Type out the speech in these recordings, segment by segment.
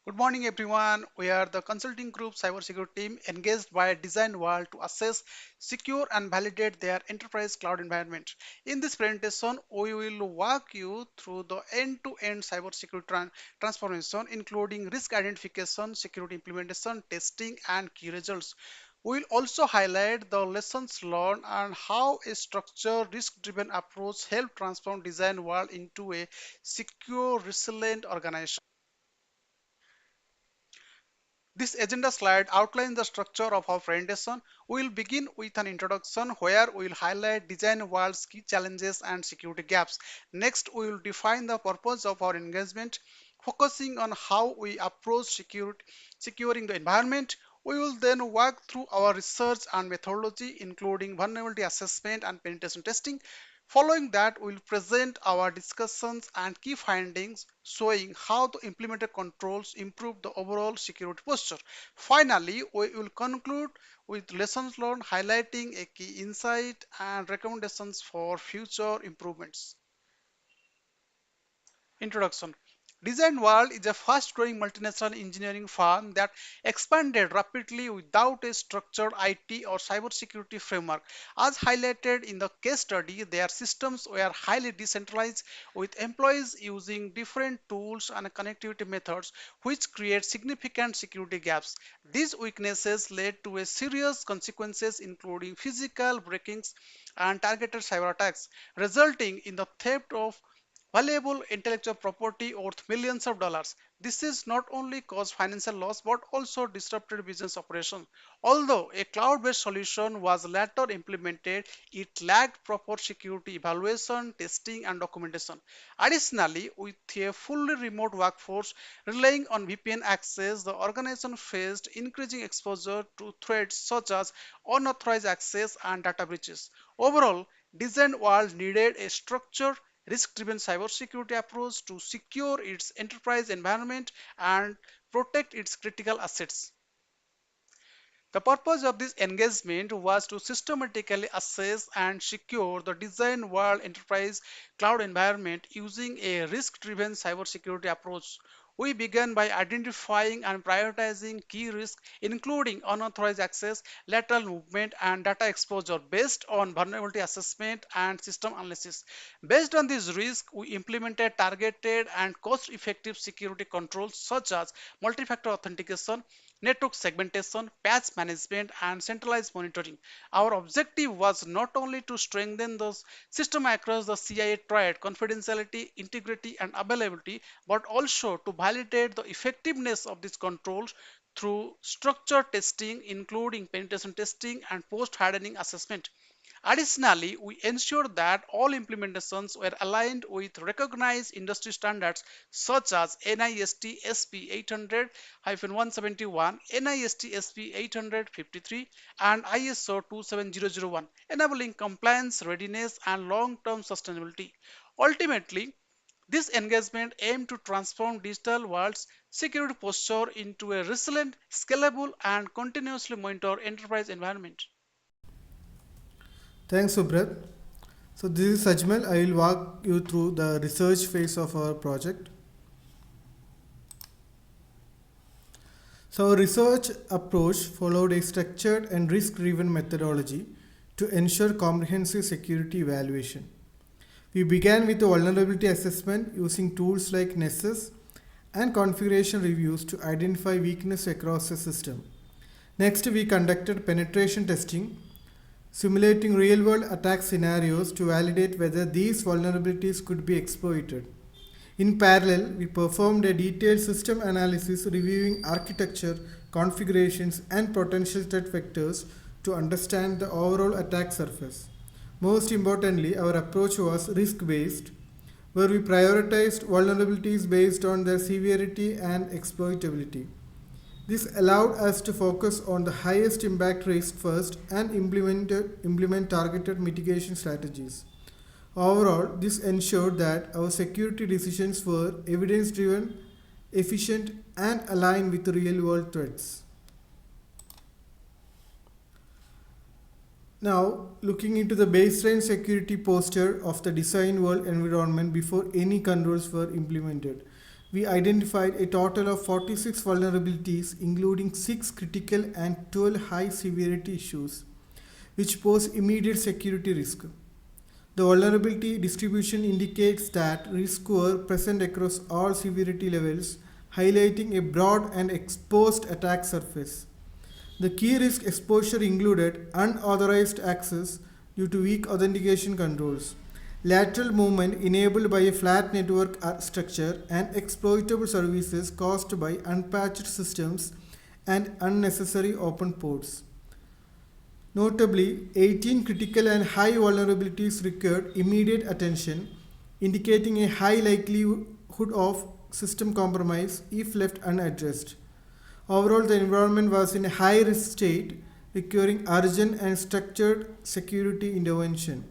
Good morning, everyone. We are the consulting group cybersecurity team engaged by Design World to assess, secure, and validate their enterprise cloud environment. In this presentation, we will walk you through the end-to-end cybersecurity transformation, including risk identification, security implementation, testing, and key results. We will also highlight the lessons learned and how a structured, risk-driven approach helped transform Design World into a secure, resilient organization. This agenda slide outlines the structure of our presentation. We will begin with an introduction where we will highlight design world's key challenges and security gaps. Next, we will define the purpose of our engagement, focusing on how we approach securing the environment. We will then walk through our research and methodology, including vulnerability assessment and penetration testing. Following that, we will present our discussions and key findings showing how the implemented controls improve the overall security posture. Finally, we will conclude with lessons learned, highlighting a key insight and recommendations for future improvements. Introduction. Design World is a fast-growing multinational engineering firm that expanded rapidly without a structured IT or cybersecurity framework. As highlighted in the case study, their systems were highly decentralized, with employees using different tools and connectivity methods, which create significant security gaps. These weaknesses led to a serious consequences, including physical breakings and targeted cyber attacks, resulting in the theft of valuable intellectual property worth millions of dollars. This is not only caused financial loss but also disrupted business operations. Although a cloud-based solution was later implemented, it lacked proper security evaluation, testing, and documentation. Additionally, with a fully remote workforce relying on VPN access, the organization faced increasing exposure to threats such as unauthorized access and data breaches. Overall, Design World needed a structured risk-driven cybersecurity approach to secure its enterprise environment and protect its critical assets. The purpose of this engagement was to systematically assess and secure the design world enterprise cloud environment using a risk-driven cybersecurity approach. We began by identifying and prioritizing key risks, including unauthorized access, lateral movement, and data exposure based on vulnerability assessment and system analysis. Based on these risks, we implemented targeted and cost-effective security controls such as multi-factor authentication, network segmentation, patch management, and centralized monitoring. Our objective was not only to strengthen the system across the CIA triad, confidentiality, integrity, and availability, but also to validate the effectiveness of these controls through structured testing, including penetration testing and post-hardening assessment. Additionally, we ensured that all implementations were aligned with recognized industry standards such as NIST SP 800-171, NIST SP 853, and ISO 27001, enabling compliance, readiness, and long-term sustainability. Ultimately, this engagement aimed to transform digital world's security posture into a resilient, scalable, and continuously monitored enterprise environment. Thanks, Subrat. So this is Sajmal. I will walk you through the research phase of our project. So our research approach followed a structured and risk-driven methodology to ensure comprehensive security evaluation. We began with a vulnerability assessment using tools like Nessus and configuration reviews to identify weakness across the system. Next, we conducted penetration testing, simulating real-world attack scenarios to validate whether these vulnerabilities could be exploited. In parallel, we performed a detailed system analysis reviewing architecture, configurations, and potential threat vectors to understand the overall attack surface. Most importantly, our approach was risk based, where we prioritized vulnerabilities based on their severity and exploitability. This allowed us to focus on the highest impact risk first and implement targeted mitigation strategies. Overall, this ensured that our security decisions were evidence driven, efficient, and aligned with real world threats. Now, looking into the baseline security posture of the design world environment before any controls were implemented. We identified a total of 46 vulnerabilities, including 6 critical and 12 high severity issues, which pose immediate security risk. The vulnerability distribution indicates that risks were present across all severity levels, highlighting a broad and exposed attack surface. The key risk exposure included unauthorized access due to weak authentication controls, lateral movement enabled by a flat network structure, and exploitable services caused by unpatched systems and unnecessary open ports. Notably, 18 critical and high vulnerabilities required immediate attention, indicating a high likelihood of system compromise if left unaddressed. Overall, the environment was in a high risk state, requiring urgent and structured security intervention.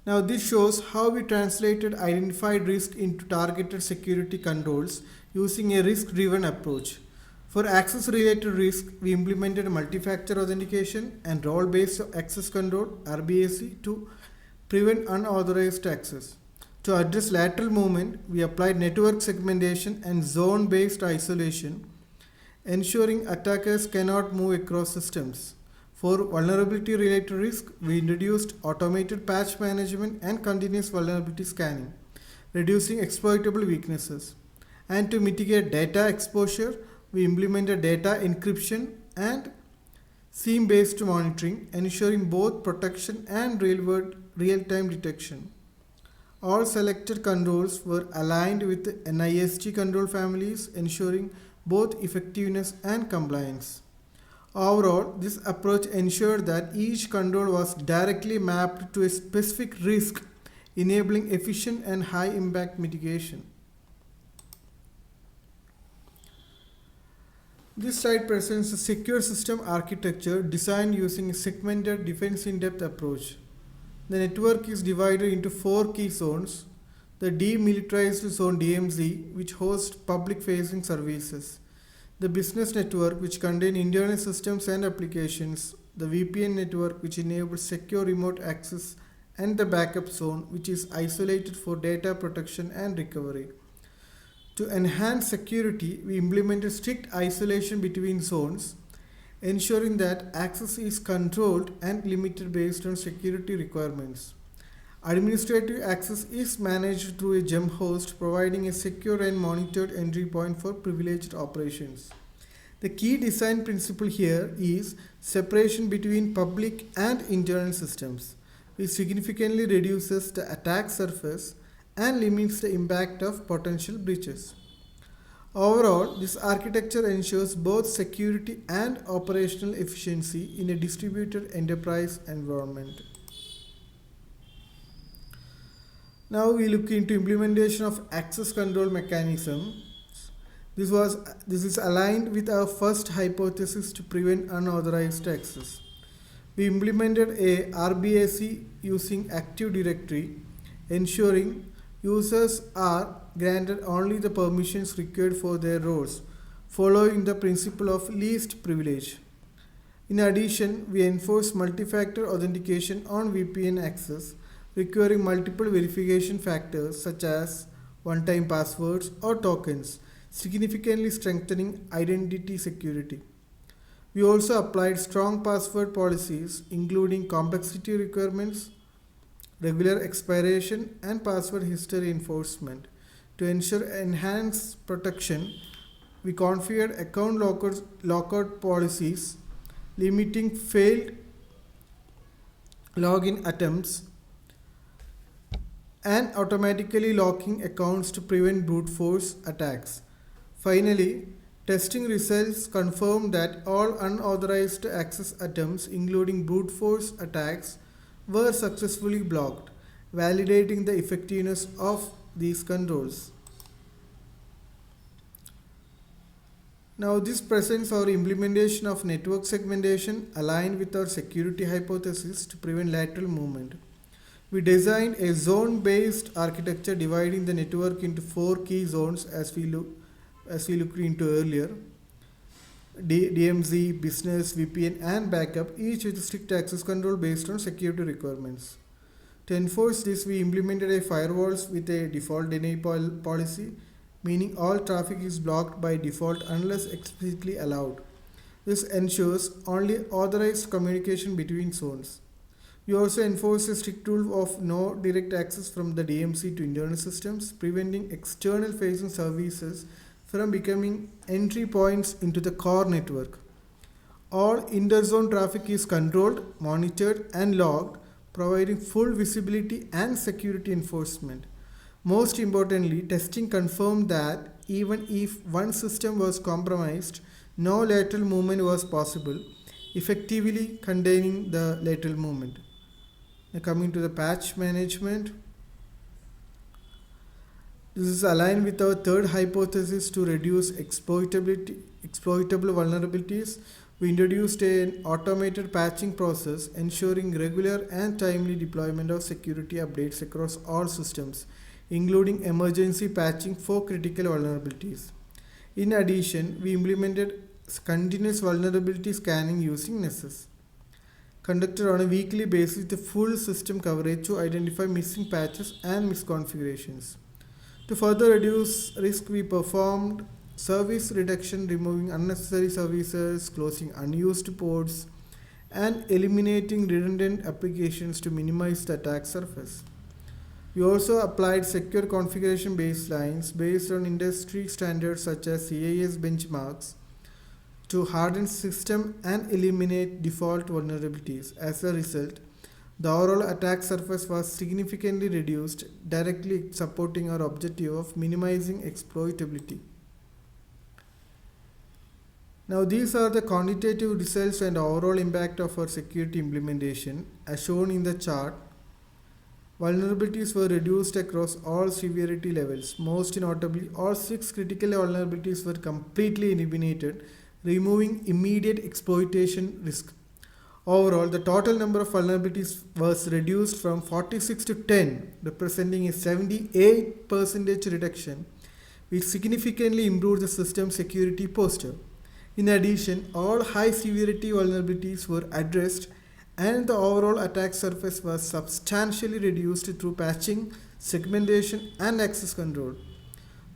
Now, this shows how we translated identified risk into targeted security controls using a risk driven approach. For access related risk, we implemented multi-factor authentication and role based access control (RBAC) to prevent unauthorized access. To address lateral movement, we applied network segmentation and zone based isolation, ensuring attackers cannot move across systems. For vulnerability related risk, we introduced automated patch management and continuous vulnerability scanning, reducing exploitable weaknesses. And to mitigate data exposure, we implemented data encryption and SIEM based monitoring, ensuring both protection and real time detection. All selected controls were aligned with NIST control families, ensuring both effectiveness and compliance. Overall, this approach ensured that each control was directly mapped to a specific risk, enabling efficient and high impact mitigation. This slide presents a secure system architecture designed using a segmented defense in depth approach. The network is divided into four key zones: the demilitarized zone DMZ, which hosts public facing services; the business network, which contains internal systems and applications; the VPN network, which enables secure remote access; and the backup zone, which is isolated for data protection and recovery. To enhance security, we implemented strict isolation between zones, ensuring that access is controlled and limited based on security requirements. Administrative access is managed through a gem host, providing a secure and monitored entry point for privileged operations. The key design principle here is separation between public and internal systems, which significantly reduces the attack surface and limits the impact of potential breaches. Overall, this architecture ensures both security and operational efficiency in a distributed enterprise environment. Now we look into implementation of access control mechanism. This is aligned with our first hypothesis to prevent unauthorized access. We implemented a RBAC using Active Directory, ensuring users are granted only the permissions required for their roles, following the principle of least privilege. In addition, we enforce multi-factor authentication on VPN access, requiring multiple verification factors such as one-time passwords or tokens, significantly strengthening identity security. We also applied strong password policies, including complexity requirements, regular expiration, and password history enforcement. To ensure enhanced protection, we configured account lockout policies, limiting failed login attempts and automatically locking accounts to prevent brute force attacks. Finally, testing results confirmed that all unauthorized access attempts, including brute force attacks, were successfully blocked, validating the effectiveness of these controls. Now, this presents our implementation of network segmentation aligned with our security hypothesis to prevent lateral movement. We designed a zone-based architecture dividing the network into four key zones as we looked into earlier: DMZ, business, VPN, and backup, each with strict access control based on security requirements. To enforce this, we implemented a firewalls with a default deny policy, meaning all traffic is blocked by default unless explicitly allowed. This ensures only authorized communication between zones. We also enforce a strict rule of no direct access from the DMC to internal systems, preventing external facing services from becoming entry points into the core network. All interzone traffic is controlled, monitored, and logged, providing full visibility and security enforcement. Most importantly, testing confirmed that even if one system was compromised, no lateral movement was possible, effectively containing the lateral movement. Now, coming to the patch management, this is aligned with our third hypothesis to reduce exploitable vulnerabilities. We introduced an automated patching process ensuring regular and timely deployment of security updates across all systems, including emergency patching for critical vulnerabilities. In addition, we implemented continuous vulnerability scanning using Nessus, conducted on a weekly basis with full system coverage to identify missing patches and misconfigurations. To further reduce risk, we performed service reduction, removing unnecessary services, closing unused ports, and eliminating redundant applications to minimize the attack surface. We also applied secure configuration baselines based on industry standards such as CIS benchmarks to harden system and eliminate default vulnerabilities. As a result, the overall attack surface was significantly reduced, directly supporting our objective of minimizing exploitability. Now, these are the quantitative results and overall impact of our security implementation. As shown in the chart, vulnerabilities were reduced across all severity levels. Most notably, all six critical vulnerabilities were completely eliminated, removing immediate exploitation risk. Overall, the total number of vulnerabilities was reduced from 46 to 10, representing a 78% reduction, which significantly improved the system's security posture. In addition, all high severity vulnerabilities were addressed and the overall attack surface was substantially reduced through patching, segmentation, and access control.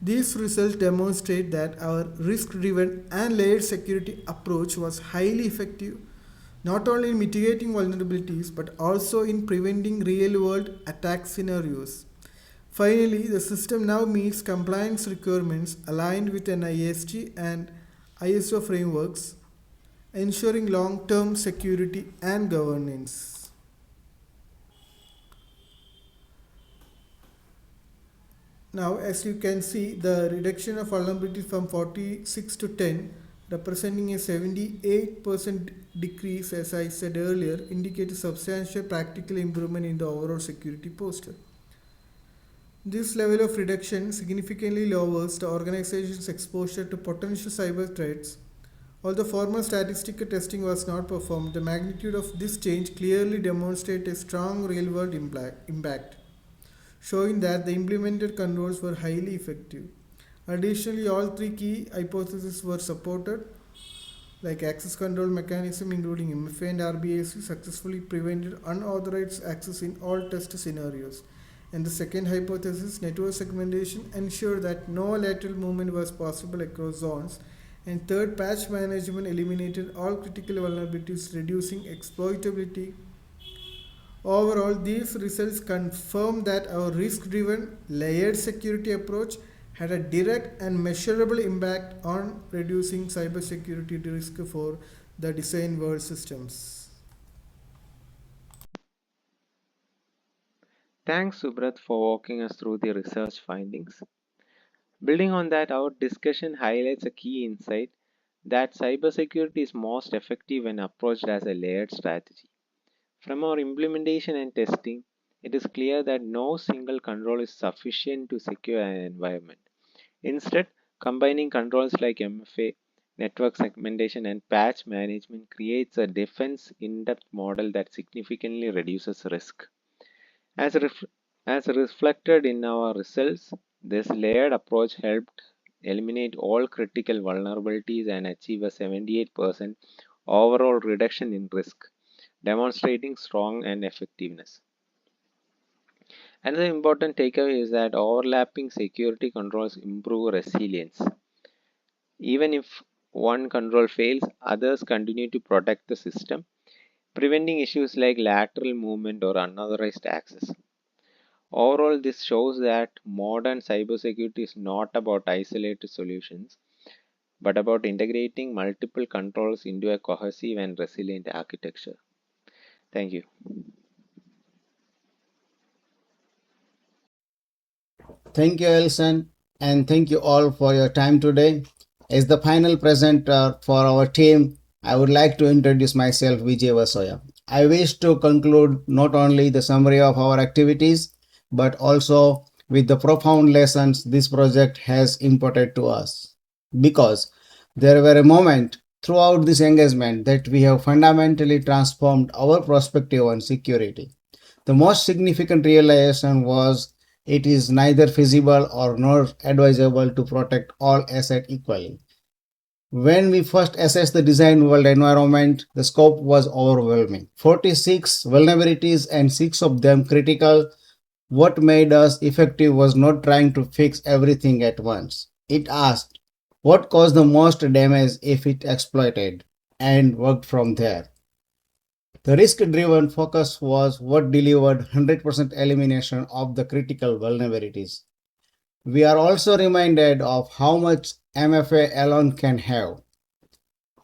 These results demonstrate that our risk driven and layered security approach was highly effective not only in mitigating vulnerabilities but also in preventing real world attack scenarios. Finally, the system now meets compliance requirements aligned with NIST and ISO frameworks, ensuring long term security and governance. Now, as you can see, the reduction of vulnerability from 46 to 10, representing a 78% decrease, as I said earlier, indicates a substantial practical improvement in the overall security posture. This level of reduction significantly lowers the organization's exposure to potential cyber threats. Although formal statistical testing was not performed, the magnitude of this change clearly demonstrates a strong real world impact, showing that the implemented controls were highly effective. Additionally, all three key hypotheses were supported, like access control mechanism including MFA and RBAC successfully prevented unauthorized access in all test scenarios. And the second hypothesis, network segmentation, ensured that no lateral movement was possible across zones. And third, patch management eliminated all critical vulnerabilities, reducing exploitability. Overall, these results confirm that our risk driven, layered security approach had a direct and measurable impact on reducing cybersecurity risk for the design world systems. Thanks, Subrat, for walking us through the research findings. Building on that, our discussion highlights a key insight that cybersecurity is most effective when approached as a layered strategy. From our implementation and testing, it is clear that no single control is sufficient to secure an environment. Instead, combining controls like MFA, network segmentation, and patch management creates a defense in depth model that significantly reduces risk. As, ref- as reflected in our results, this layered approach helped eliminate all critical vulnerabilities and achieve a 78% overall reduction in risk, demonstrating strong and effectiveness. Another important takeaway is that overlapping security controls improve resilience. Even if one control fails, others continue to protect the system, preventing issues like lateral movement or unauthorized access. Overall, this shows that modern cybersecurity is not about isolated solutions, but about integrating multiple controls into a cohesive and resilient architecture. Thank you. Thank you, Elson, and thank you all for your time today. As the final presenter for our team, I would like to introduce myself, Vijay Vasoya. I wish to conclude not only the summary of our activities, but also with the profound lessons this project has imparted to us. Because there were a moment throughout this engagement that we have fundamentally transformed our perspective on security. The most significant realization was it is neither feasible or nor advisable to protect all assets equally. When we first assessed the design world environment, the scope was overwhelming. 46 vulnerabilities and 6 of them critical. What made us effective was not trying to fix everything at once. It asked, what caused the most damage if it exploited, and worked from there. The risk-driven focus was what delivered 100% elimination of the critical vulnerabilities. We are also reminded of how much MFA alone can have.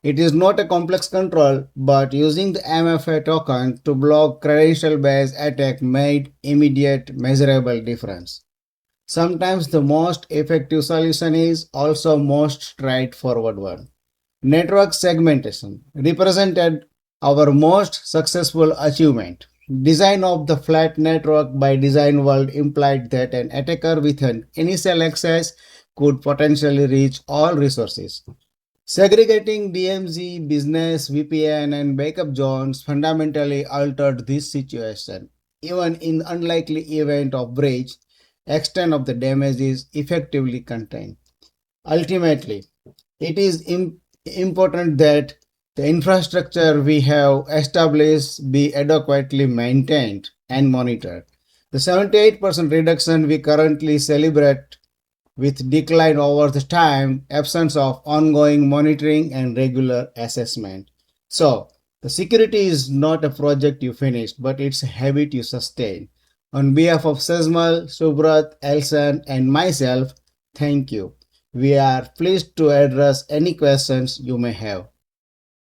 It is not a complex control, but using the MFA token to block credential-based attack made immediate measurable difference. Sometimes the most effective solution is also most straightforward one. Network segmentation represented our most successful achievement. Design of the flat network by design world implied that an attacker with an initial access could potentially reach all resources. Segregating DMZ, business, VPN, and backup zones fundamentally altered this situation. Even in unlikely event of breach, extent of the damage is effectively contained. Ultimately, it is important that the infrastructure we have established be adequately maintained and monitored. The 78% reduction we currently celebrate with decline over the time, absence of ongoing monitoring and regular assessment. So, the security is not a project you finish, but it's a habit you sustain. On behalf of Sesmal, Subrat, Elson, and myself, thank you. We are pleased to address any questions you may have.